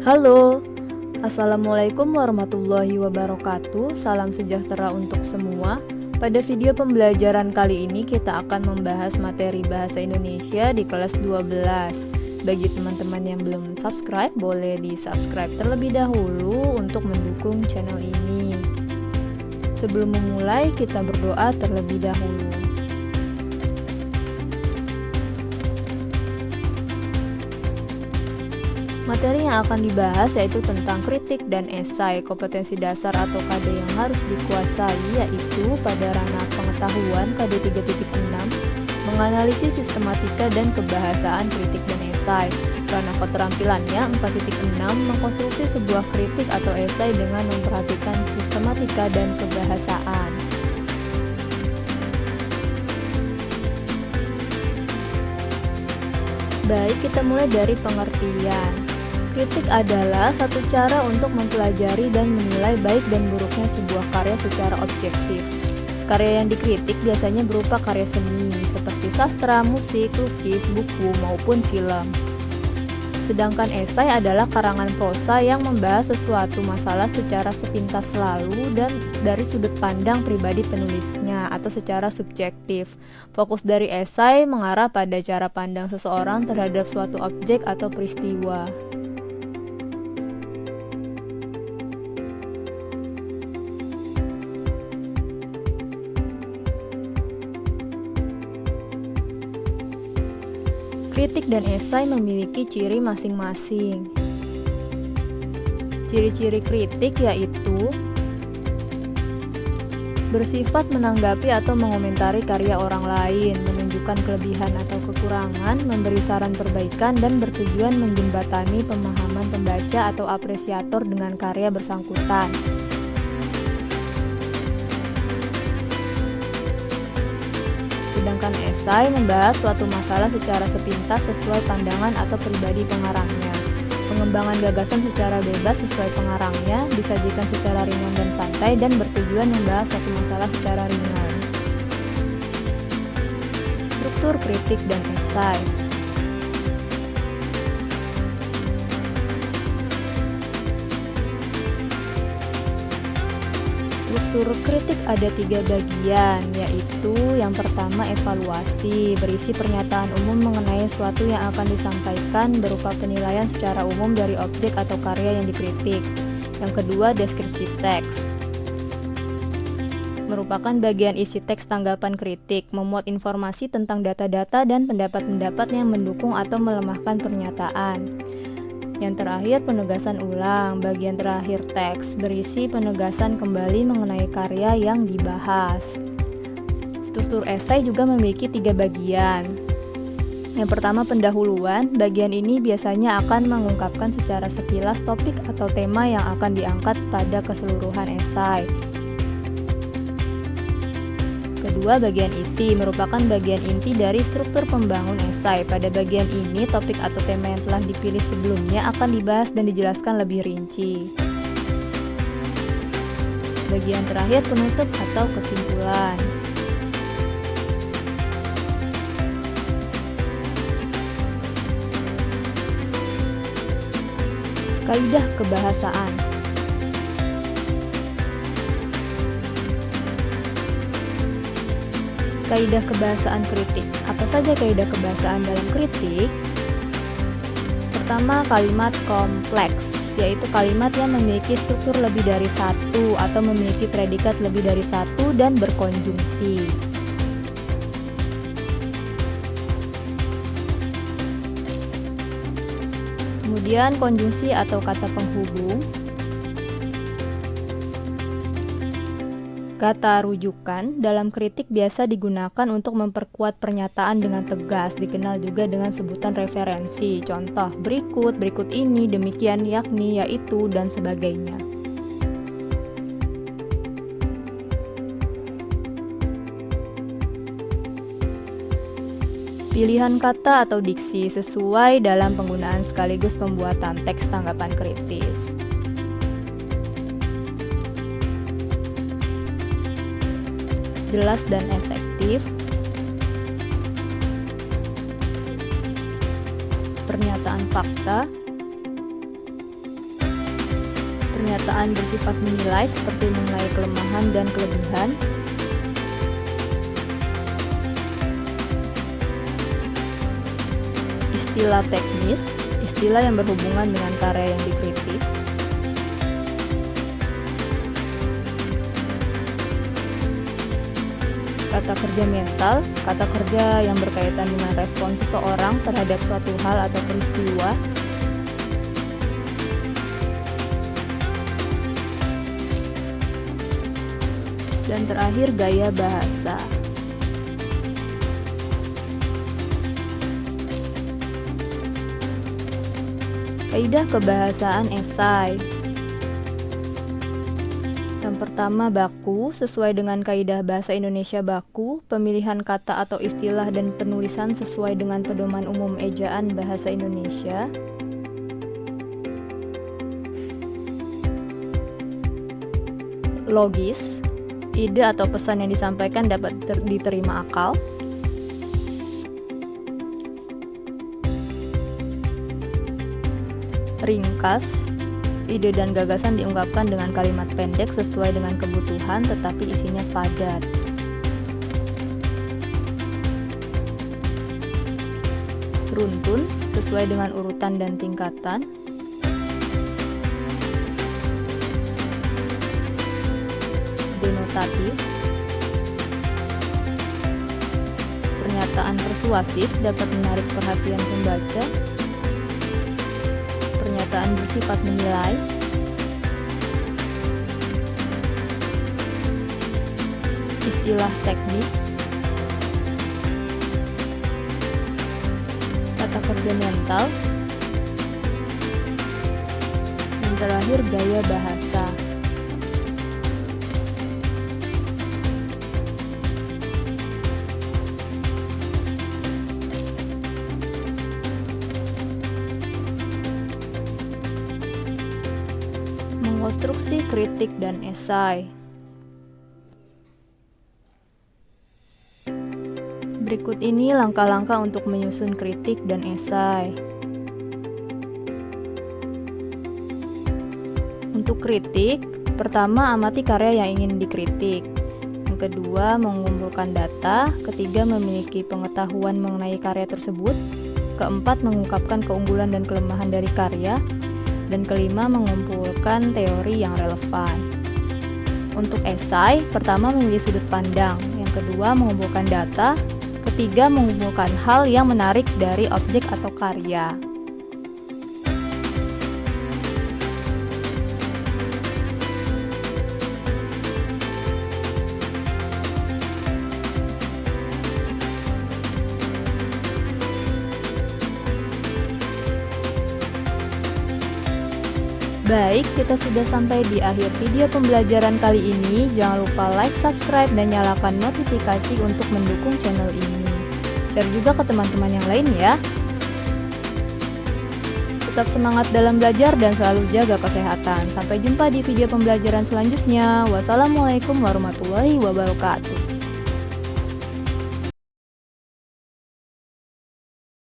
Halo, Assalamualaikum warahmatullahi wabarakatuh. Salam sejahtera untuk semua. Pada video pembelajaran kali ini kita akan membahas materi bahasa Indonesia di kelas 12. Bagi teman-teman yang belum subscribe, boleh di-subscribe terlebih dahulu untuk mendukung channel ini. Sebelum memulai, kita berdoa terlebih dahulu. Materi yang akan dibahas yaitu tentang kritik dan esai, kompetensi dasar atau KD yang harus dikuasai, yaitu pada ranah pengetahuan KD 3.6, menganalisis sistematika dan kebahasaan kritik dan esai. Ranah keterampilannya 4.6, mengkonstruksi sebuah kritik atau esai dengan memperhatikan sistematika dan kebahasaan. Baik, kita mulai dari pengertian. Kritik adalah satu cara untuk mempelajari dan menilai baik dan buruknya sebuah karya secara objektif. Karya yang dikritik biasanya berupa karya seni, seperti sastra, musik, lukis, buku, maupun film. Sedangkan esai adalah karangan prosa yang membahas sesuatu masalah secara sepintas lalu dan dari sudut pandang pribadi penulisnya atau secara subjektif. Fokus dari esai mengarah pada cara pandang seseorang terhadap suatu objek atau peristiwa. Kritik dan esai memiliki ciri masing-masing. Ciri-ciri kritik yaitu bersifat menanggapi atau mengomentari karya orang lain, menunjukkan kelebihan atau kekurangan, memberi saran perbaikan, dan bertujuan menjembatani pemahaman pembaca atau apresiator dengan karya bersangkutan. Sedangkan esai membahas suatu masalah secara sepintas sesuai pandangan atau pribadi pengarangnya. Pengembangan gagasan secara bebas sesuai pengarangnya, disajikan secara ringan dan santai, dan bertujuan membahas suatu masalah secara ringan. Struktur kritik dan esai. Struktur kritik ada 3 bagian, yaitu yang pertama evaluasi, berisi pernyataan umum mengenai sesuatu yang akan disampaikan berupa penilaian secara umum dari objek atau karya yang dikritik. Yang kedua deskripsi teks, merupakan bagian isi teks tanggapan kritik, memuat informasi tentang data-data dan pendapat-pendapat yang mendukung atau melemahkan pernyataan. Yang terakhir, penegasan ulang. Bagian terakhir teks berisi penegasan kembali mengenai karya yang dibahas. Struktur esai juga memiliki 3 bagian. Yang pertama, pendahuluan. Bagian ini biasanya akan mengungkapkan secara sekilas topik atau tema yang akan diangkat pada keseluruhan esai. Kedua, bagian isi, merupakan bagian inti dari struktur pembangun esai. Pada bagian ini, topik atau tema yang telah dipilih sebelumnya akan dibahas dan dijelaskan lebih rinci. Bagian terakhir, penutup atau kesimpulan. Kaidah kebahasaan. Kaidah kebahasaan kritik. Apa saja kaidah kebahasaan dalam kritik? Pertama, kalimat kompleks, yaitu kalimat yang memiliki struktur lebih dari satu atau memiliki predikat lebih dari satu dan berkonjungsi. Kemudian konjungsi atau kata penghubung. Kata rujukan dalam kritik biasa digunakan untuk memperkuat pernyataan dengan tegas, dikenal juga dengan sebutan referensi. Contoh, berikut ini, demikian, yakni, yaitu, dan sebagainya. Pilihan kata atau diksi sesuai dalam penggunaan sekaligus pembuatan teks tanggapan kritis. Jelas dan efektif, pernyataan fakta, Pernyataan bersifat menilai seperti mengenai kelemahan dan kelebihan. Istilah teknis, istilah yang berhubungan dengan karya yang dikritik. Kata kerja mental, kata kerja yang berkaitan dengan respon seseorang terhadap suatu hal atau peristiwa. Dan terakhir, gaya bahasa. Kaidah kebahasaan esai. Yang pertama, baku. Sesuai dengan kaidah bahasa Indonesia baku, pemilihan kata atau istilah dan penulisan sesuai dengan pedoman umum ejaan bahasa Indonesia. Logis. Ide atau pesan yang disampaikan dapat diterima akal. Ringkas. Ide dan gagasan diungkapkan dengan kalimat pendek sesuai dengan kebutuhan tetapi isinya padat. Runtun. Sesuai dengan urutan dan tingkatan. Denotatif. Pernyataan persuasif dapat menarik perhatian pembaca. Pernyataan bersifat menilai. Istilah teknis. Kata kerja mental. Dan terakhir, gaya bahasa. Konstruksi kritik dan esai. Berikut ini langkah-langkah untuk menyusun kritik dan esai. Untuk kritik, pertama amati karya yang ingin dikritik. Yang kedua, mengumpulkan data. Ketiga, memiliki pengetahuan mengenai karya tersebut. Keempat, mengungkapkan keunggulan dan kelemahan dari karya. Dan kelima, mengumpulkan teori yang relevan. Untuk esai, pertama memilih sudut pandang, yang kedua mengumpulkan data, ketiga mengumpulkan hal yang menarik dari objek atau karya. Baik, kita sudah sampai di akhir video pembelajaran kali ini. Jangan lupa like, subscribe, dan nyalakan notifikasi untuk mendukung channel ini. Share juga ke teman-teman yang lain ya. Tetap semangat dalam belajar dan selalu jaga kesehatan. Sampai jumpa di video pembelajaran selanjutnya. Wassalamualaikum warahmatullahi wabarakatuh.